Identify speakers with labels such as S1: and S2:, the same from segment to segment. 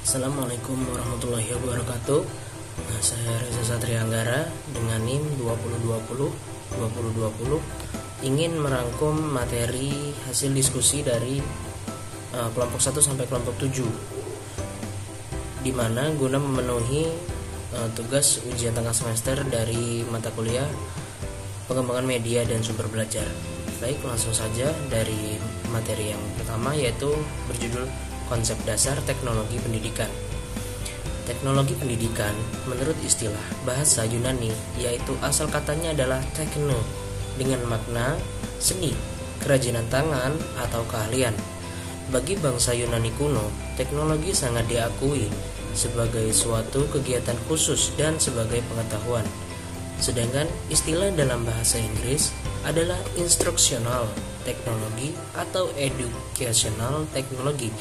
S1: Assalamualaikum warahmatullahi wabarakatuh. Saya Reza Satria Anggara dengan NIM 2020 ingin merangkum materi hasil diskusi dari kelompok 1 sampai kelompok 7, di mana guna memenuhi tugas ujian tengah semester dari mata kuliah pengembangan media dan sumber belajar. Baik, langsung saja dari materi yang pertama, yaitu berjudul konsep dasar teknologi pendidikan. Teknologi pendidikan menurut istilah bahasa Yunani, yaitu asal katanya adalah tekno, dengan makna seni, kerajinan tangan, atau keahlian. Bagi bangsa Yunani kuno, teknologi sangat diakui sebagai suatu kegiatan khusus dan sebagai pengetahuan. Sedangkan istilah dalam bahasa Inggris adalah instructional teknologi atau educational teknologi.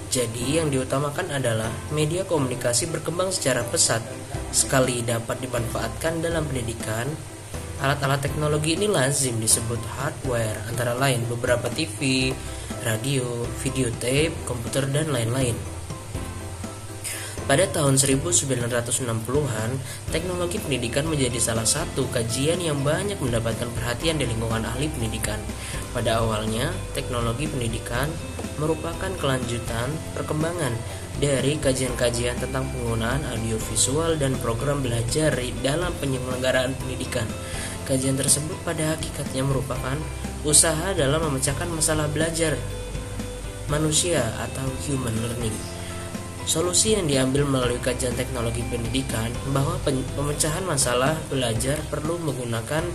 S1: Jadi yang diutamakan adalah media komunikasi berkembang secara pesat. Sekali dapat dimanfaatkan dalam pendidikan, alat-alat teknologi ini lazim disebut hardware, antara lain beberapa TV, radio, videotape, komputer, dan lain-lain. Pada tahun 1960-an, teknologi pendidikan menjadi salah satu kajian yang banyak mendapatkan perhatian di lingkungan ahli pendidikan. Pada awalnya, teknologi pendidikan merupakan kelanjutan perkembangan dari kajian-kajian tentang penggunaan audiovisual dan program belajar dalam penyelenggaraan pendidikan. Kajian tersebut pada hakikatnya merupakan usaha dalam memecahkan masalah belajar manusia atau human learning. Solusi yang diambil melalui kajian teknologi pendidikan bahwa pemecahan masalah belajar perlu menggunakan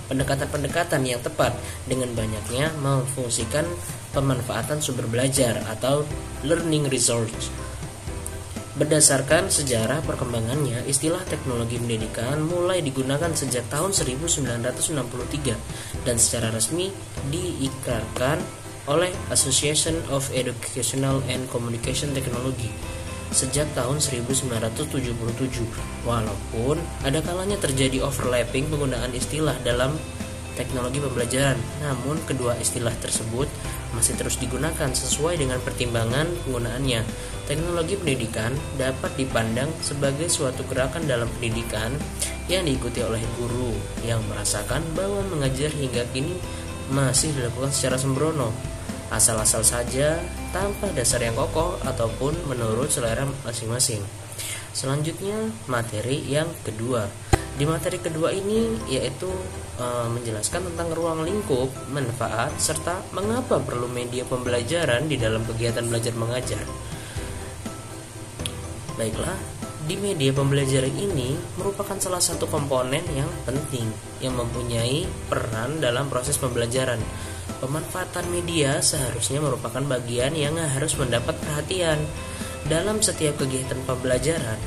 S1: pendekatan-pendekatan yang tepat dengan banyaknya memfungsikan pemanfaatan sumber belajar atau learning resource. Berdasarkan sejarah perkembangannya, istilah teknologi pendidikan mulai digunakan sejak tahun 1963 dan secara resmi diikrarkan oleh Association of Educational and Communication Technology sejak tahun 1977. Walaupun ada kalanya terjadi overlapping penggunaan istilah dalam teknologi pembelajaran, namun kedua istilah tersebut masih terus digunakan sesuai dengan pertimbangan penggunaannya. Teknologi pendidikan dapat dipandang sebagai suatu gerakan dalam pendidikan yang diikuti oleh guru yang merasakan bahwa mengajar hingga kini masih dilakukan secara sembrono, asal-asal saja, tanpa dasar yang kokoh ataupun menurut selera masing-masing. Selanjutnya, materi yang kedua. Di materi kedua ini yaitu menjelaskan tentang ruang lingkup, manfaat, serta mengapa perlu media pembelajaran di dalam kegiatan belajar mengajar. Baiklah, di media pembelajaran ini merupakan salah satu komponen yang penting yang mempunyai peran dalam proses pembelajaran. Pemanfaatan media seharusnya merupakan bagian yang harus mendapat perhatian dalam setiap kegiatan pembelajaran.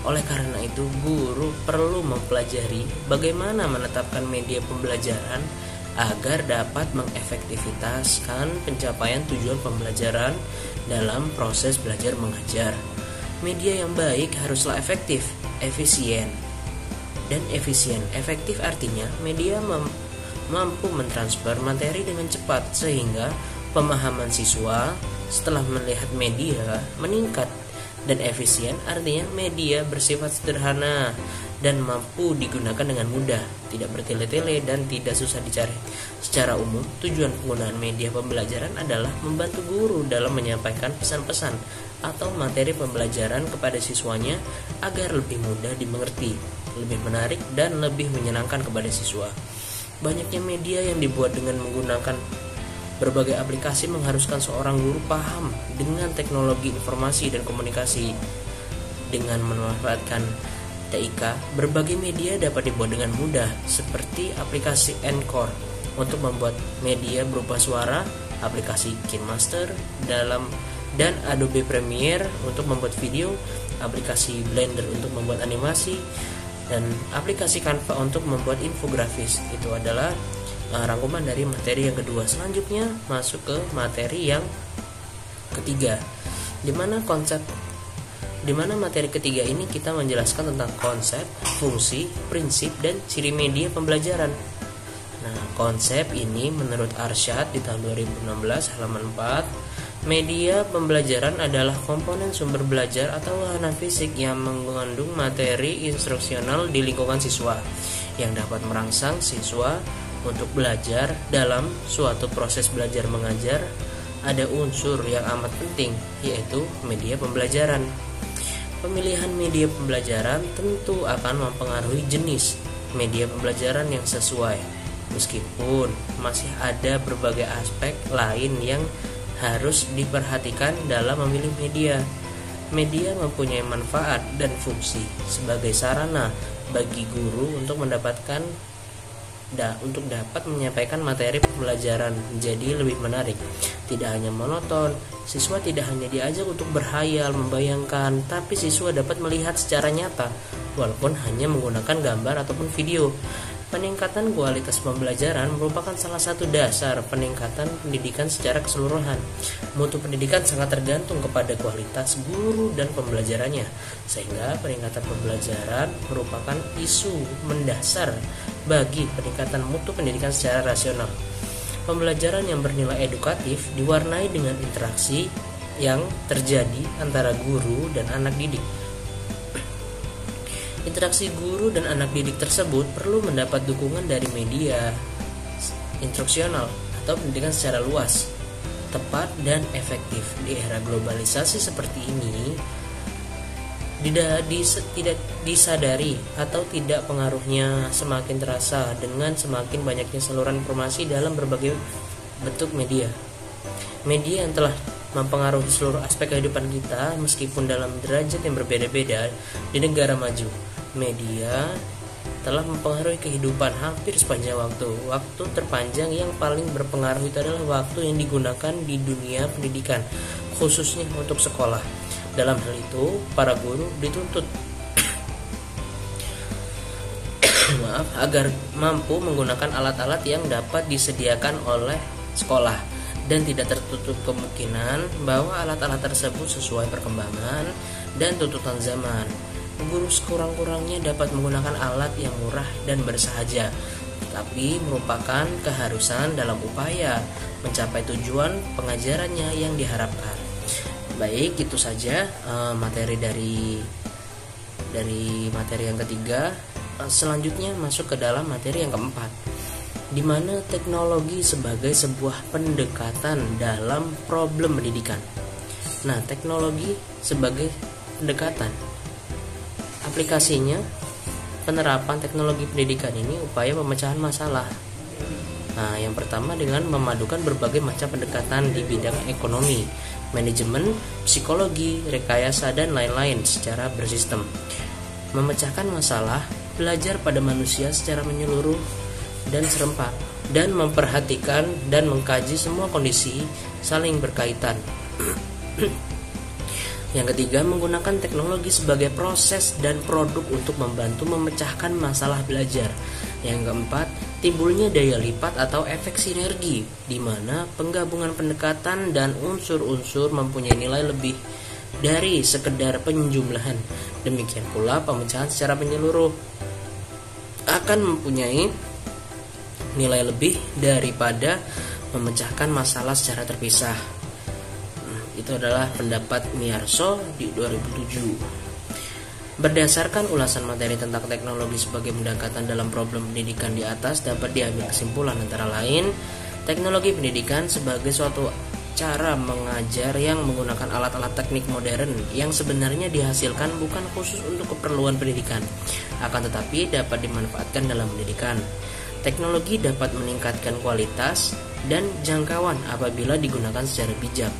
S1: Oleh karena itu, guru perlu mempelajari bagaimana menetapkan media pembelajaran agar dapat mengefektivitaskan pencapaian tujuan pembelajaran dalam proses belajar mengajar. Media yang baik haruslah efektif, efisien, dan efisien. Efektif artinya media mampu mentransfer materi dengan cepat sehingga pemahaman siswa setelah melihat media meningkat, dan efisien artinya media bersifat sederhana dan mampu digunakan dengan mudah, tidak bertele-tele dan tidak susah dicari. Secara umum, tujuan penggunaan media pembelajaran adalah membantu guru dalam menyampaikan pesan-pesan atau materi pembelajaran kepada siswanya agar lebih mudah dimengerti, lebih menarik, dan lebih menyenangkan kepada siswa. Banyaknya media yang dibuat dengan menggunakan berbagai aplikasi mengharuskan seorang guru paham dengan teknologi informasi dan komunikasi. Dengan memanfaatkan TIK, berbagai media dapat dibuat dengan mudah, seperti aplikasi Encore untuk membuat media berupa suara, aplikasi KineMaster dan Adobe Premiere untuk membuat video, aplikasi Blender untuk membuat animasi, dan aplikasi Canva untuk membuat infografis. Itu adalah rangkuman dari materi yang kedua. Selanjutnya masuk ke materi yang ketiga, di mana materi ketiga ini kita menjelaskan tentang konsep, fungsi, prinsip, dan ciri media pembelajaran. Nah, konsep ini menurut Arsyad di tahun 2016 halaman 4 Media pembelajaran adalah komponen sumber belajar atau wahana fisik yang mengandung materi instruksional di lingkungan siswa yang dapat merangsang siswa untuk belajar. Dalam suatu proses belajar mengajar, ada unsur yang amat penting, yaitu media pembelajaran. Pemilihan media pembelajaran tentu akan mempengaruhi jenis media pembelajaran yang sesuai, meskipun masih ada berbagai aspek lain yang harus diperhatikan dalam memilih media. Media mempunyai manfaat dan fungsi sebagai sarana bagi guru untuk dapat menyampaikan materi pembelajaran menjadi lebih menarik, tidak hanya monoton. Siswa tidak hanya diajak untuk berhayal, membayangkan, tapi siswa dapat melihat secara nyata, walaupun hanya menggunakan gambar ataupun video. Peningkatan kualitas pembelajaran merupakan salah satu dasar peningkatan pendidikan secara keseluruhan. Mutu pendidikan sangat tergantung kepada kualitas guru dan pembelajarannya, sehingga peningkatan pembelajaran merupakan isu mendasar bagi peningkatan mutu pendidikan secara rasional. Pembelajaran yang bernilai edukatif diwarnai dengan interaksi yang terjadi antara guru dan anak didik. Interaksi guru dan anak didik tersebut perlu mendapat dukungan dari media instruksional atau pendidikan secara luas, tepat dan efektif. Di era globalisasi seperti ini, tidak disadari atau tidak pengaruhnya semakin terasa dengan semakin banyaknya saluran informasi dalam berbagai bentuk media. Media yang telah mempengaruhi seluruh aspek kehidupan kita, meskipun dalam derajat yang berbeda-beda di negara maju. Media telah mempengaruhi kehidupan hampir sepanjang waktu. Waktu terpanjang yang paling berpengaruh itu adalah waktu yang digunakan di dunia pendidikan, khususnya untuk sekolah. Dalam hal itu, para guru dituntut agar mampu menggunakan alat-alat yang dapat disediakan oleh sekolah, dan tidak tertutup kemungkinan bahwa alat-alat tersebut sesuai perkembangan dan tuntutan zaman. Guru sekurang-kurangnya dapat menggunakan alat yang murah dan bersahaja, tetapi merupakan keharusan dalam upaya mencapai tujuan pengajarannya yang diharapkan. Baik, itu saja materi dari materi yang ketiga. Selanjutnya masuk ke dalam materi yang keempat, di mana teknologi sebagai sebuah pendekatan dalam problem pendidikan. Nah, teknologi sebagai pendekatan, aplikasinya penerapan teknologi pendidikan ini upaya pemecahan masalah. Nah, yang pertama dengan memadukan berbagai macam pendekatan di bidang ekonomi, manajemen, psikologi, rekayasa, dan lain-lain secara bersistem. Memecahkan masalah, belajar pada manusia secara menyeluruh dan serempak, dan memperhatikan dan mengkaji semua kondisi saling berkaitan. Yang ketiga, menggunakan teknologi sebagai proses dan produk untuk membantu memecahkan masalah belajar. Yang keempat, timbulnya daya lipat atau efek sinergi, di mana penggabungan pendekatan dan unsur-unsur mempunyai nilai lebih dari sekedar penjumlahan. Demikian pula pemecahan secara menyeluruh akan mempunyai nilai lebih daripada memecahkan masalah secara terpisah. Itu adalah pendapat Miyarso di 2007. Berdasarkan ulasan materi tentang teknologi sebagai pendekatan dalam problem pendidikan di atas, dapat diambil kesimpulan antara lain, teknologi pendidikan sebagai suatu cara mengajar yang menggunakan alat-alat teknik modern yang sebenarnya dihasilkan bukan khusus untuk keperluan pendidikan, akan tetapi dapat dimanfaatkan dalam pendidikan. Teknologi dapat meningkatkan kualitas dan jangkauan apabila digunakan secara bijak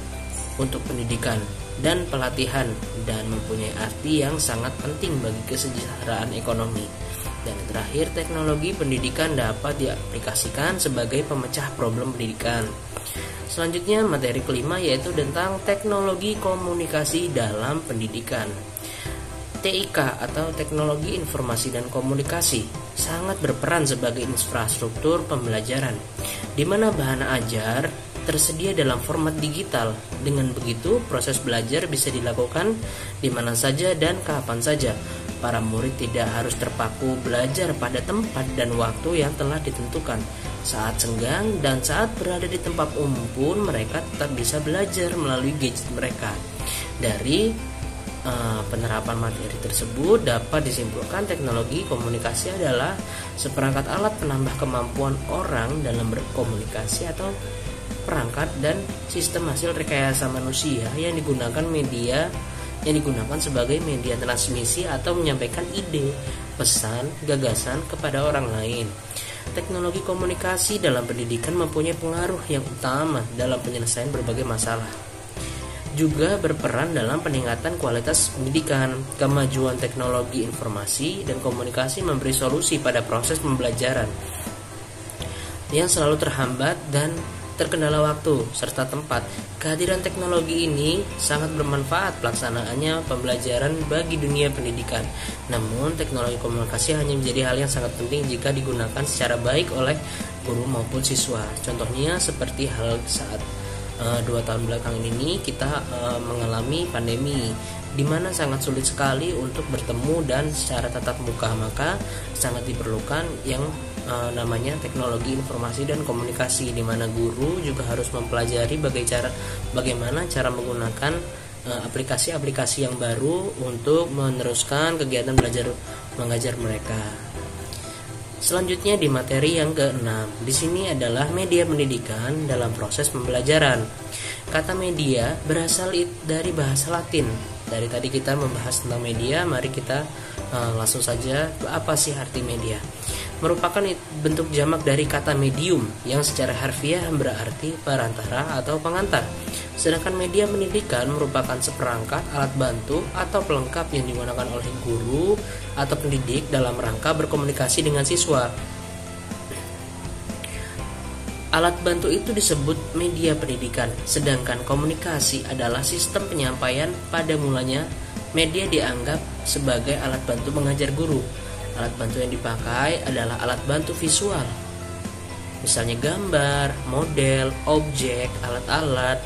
S1: untuk pendidikan dan pelatihan, dan mempunyai arti yang sangat penting bagi kesejahteraan ekonomi. Dan terakhir, teknologi pendidikan dapat diaplikasikan sebagai pemecah problem pendidikan. Selanjutnya materi kelima, yaitu tentang teknologi komunikasi dalam pendidikan. TIK atau Teknologi Informasi dan Komunikasi sangat berperan sebagai infrastruktur pembelajaran, di mana bahan ajar tersedia dalam format digital. Dengan begitu, proses belajar bisa dilakukan di mana saja dan kapan saja. Para murid tidak harus terpaku belajar pada tempat dan waktu yang telah ditentukan. Saat senggang dan saat berada di tempat umum pun mereka tetap bisa belajar melalui gadget mereka. Dari penerapan materi tersebut dapat disimpulkan teknologi komunikasi adalah seperangkat alat penambah kemampuan orang dalam berkomunikasi atau perangkat dan sistem hasil rekayasa manusia yang digunakan sebagai media transmisi atau menyampaikan ide, pesan, gagasan kepada orang lain. Teknologi komunikasi dalam pendidikan mempunyai pengaruh yang utama dalam penyelesaian berbagai masalah. Juga berperan dalam peningkatan kualitas pendidikan. Kemajuan teknologi informasi dan komunikasi memberi solusi pada proses pembelajaran yang selalu terhambat dan terkendala waktu serta tempat. Kehadiran teknologi ini sangat bermanfaat pelaksanaannya pembelajaran bagi dunia pendidikan. Namun teknologi komunikasi hanya menjadi hal yang sangat penting jika digunakan secara baik oleh guru maupun siswa. Contohnya seperti hal saat 2 tahun belakangan ini kita mengalami pandemi, di mana sangat sulit sekali untuk bertemu dan secara tatap muka, maka sangat diperlukan yang namanya teknologi informasi dan komunikasi, di mana guru juga harus mempelajari bagaimana cara menggunakan aplikasi-aplikasi yang baru untuk meneruskan kegiatan belajar mengajar mereka. Selanjutnya di materi yang ke-6, di sini adalah media pendidikan dalam proses pembelajaran. Kata media berasal dari bahasa Latin. Dari tadi kita membahas tentang media, mari kita langsung saja, apa sih arti media? Merupakan bentuk jamak dari kata medium yang secara harfiah berarti perantara atau pengantar. Sedangkan media pendidikan merupakan seperangkat alat bantu atau pelengkap yang digunakan oleh guru atau pendidik dalam rangka berkomunikasi dengan siswa. Alat bantu itu disebut media pendidikan, sedangkan komunikasi adalah sistem penyampaian. Pada mulanya, media dianggap sebagai alat bantu mengajar guru. Alat bantu yang dipakai adalah alat bantu visual, misalnya gambar, model, objek, alat-alat,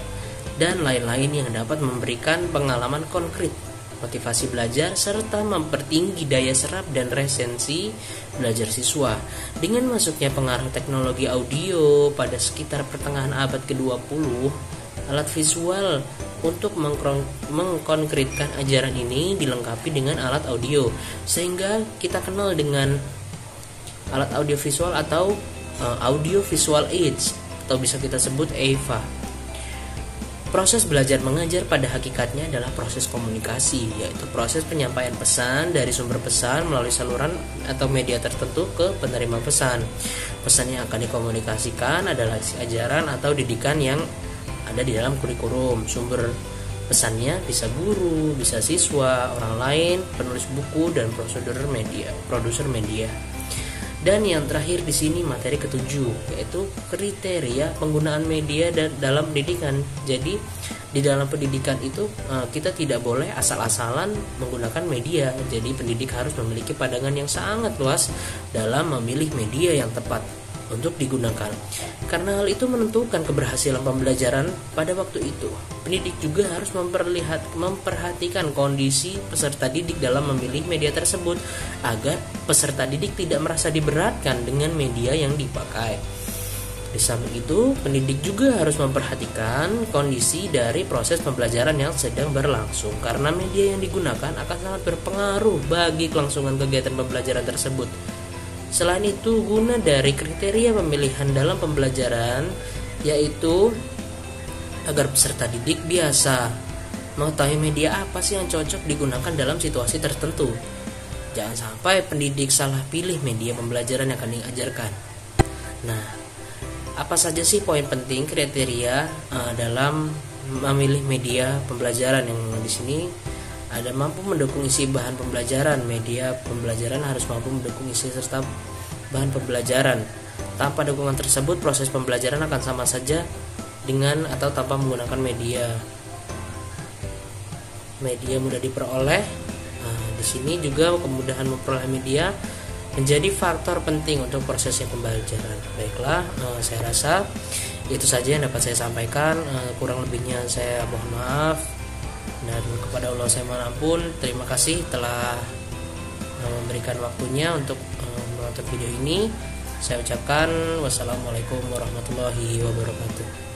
S1: dan lain-lain yang dapat memberikan pengalaman konkret, motivasi belajar, serta mempertinggi daya serap dan retensi belajar siswa. Dengan masuknya pengaruh teknologi audio pada sekitar pertengahan abad ke-20, alat visual untuk mengkonkretkan ajaran ini dilengkapi dengan alat audio, sehingga kita kenal dengan alat audio visual atau audio visual aids, atau bisa kita sebut AVA. Proses belajar mengajar pada hakikatnya adalah proses komunikasi, yaitu proses penyampaian pesan dari sumber pesan melalui saluran atau media tertentu ke penerima pesan. Pesan yang akan dikomunikasikan adalah isi ajaran atau didikan yang ada di dalam kurikulum. Sumber pesannya bisa guru, bisa siswa, orang lain, penulis buku, dan produser media. Dan yang terakhir di sini materi ke-7, yaitu kriteria penggunaan media dalam pendidikan. Jadi di dalam pendidikan itu kita tidak boleh asal-asalan menggunakan media. Jadi pendidik harus memiliki pandangan yang sangat luas dalam memilih media yang tepat untuk digunakan, karena hal itu menentukan keberhasilan pembelajaran pada waktu itu. Pendidik juga harus memperhatikan kondisi peserta didik dalam memilih media tersebut, agar peserta didik tidak merasa diberatkan dengan media yang dipakai. Di samping itu, pendidik juga harus memperhatikan kondisi dari proses pembelajaran yang sedang berlangsung, karena media yang digunakan akan sangat berpengaruh bagi kelangsungan kegiatan pembelajaran tersebut. Selain itu, guna dari kriteria pemilihan dalam pembelajaran, yaitu agar peserta didik biasa mengetahui media apa sih yang cocok digunakan dalam situasi tertentu. Jangan sampai pendidik salah pilih media pembelajaran yang akan diajarkan. Nah, apa saja sih poin penting kriteria dalam memilih media pembelajaran? Yang di sini ada mampu mendukung isi bahan pembelajaran. Media pembelajaran harus mampu mendukung isi serta bahan pembelajaran. Tanpa dukungan tersebut, proses pembelajaran akan sama saja dengan atau tanpa menggunakan media. Media mudah diperoleh. Di sini juga kemudahan memperoleh media menjadi faktor penting untuk prosesnya pembelajaran. Baiklah, saya rasa itu saja yang dapat saya sampaikan. Kurang lebihnya saya mohon maaf. Dan kepada Allah saya mohon ampun. Terima kasih telah memberikan waktunya untuk menonton video ini. Saya ucapkan wassalamualaikum warahmatullahi wabarakatuh.